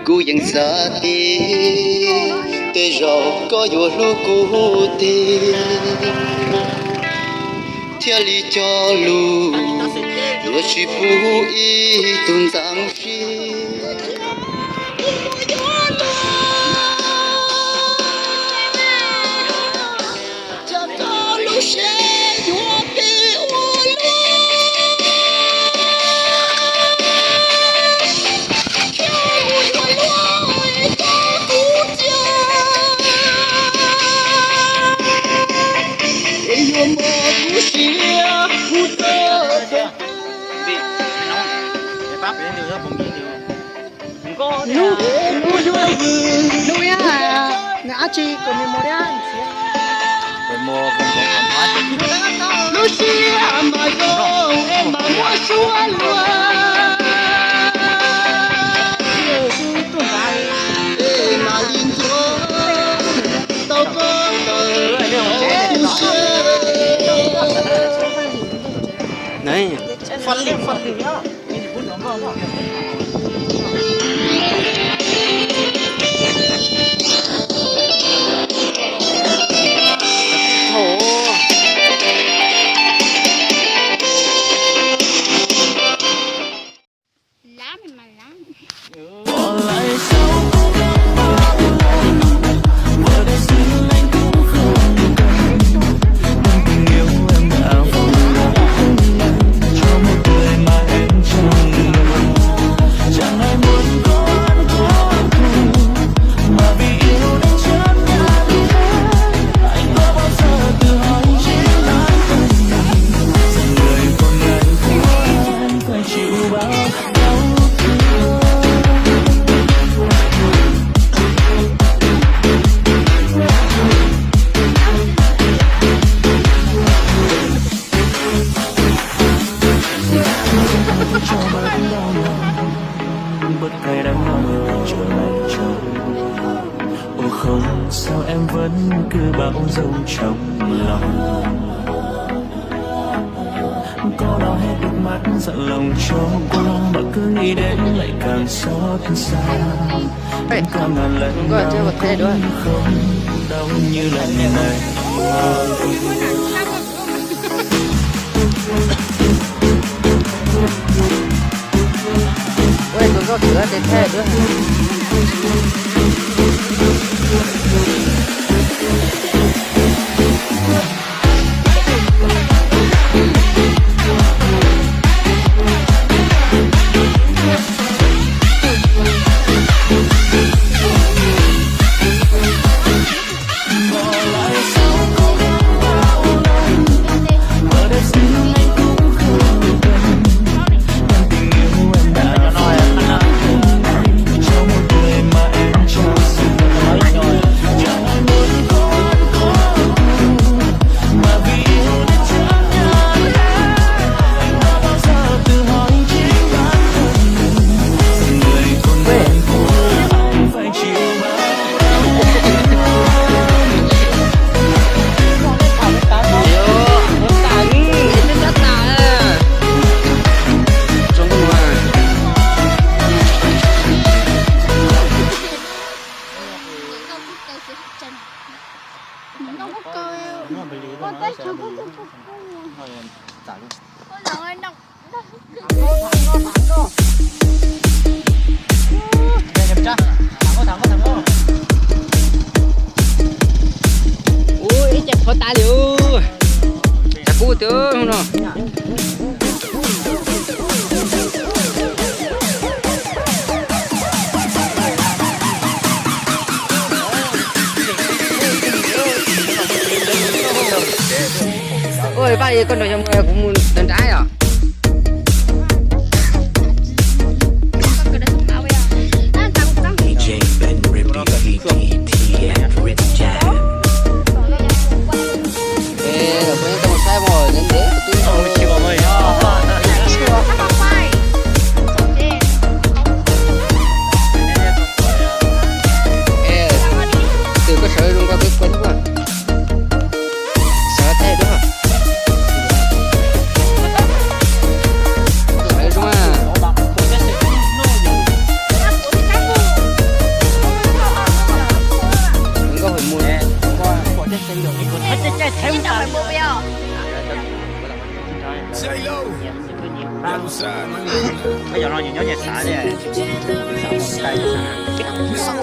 cúยังสาตีเตจอก็อยู่ลูกกูตีเที่ยวลีจอลูอยู่ชิปูอีตุนตังชี Chị của mình mua đấy rồi mua con Lucia mà go em mà mua chúa luôn em mà linh chúa tao có này phân liền nhá sao em vẫn cứ bão dông trong lòng, có đau hết nước mắt dặn lòng cho qua mà cứ nghĩ đến lại càng xót xa. Cả ngàn lần nào cũng không đau như lần này. Ôi, tôi có cửa để thế nữa. Ui, chặt khó ta liu. Chặt cú tướng không nào. Ôi, ba gì con đồ trong người cũng muốn đánh trái à? Cái nào phải mua bèo? bây giờ nó nhìn nhớ nhẹ xả đi xả một tay xả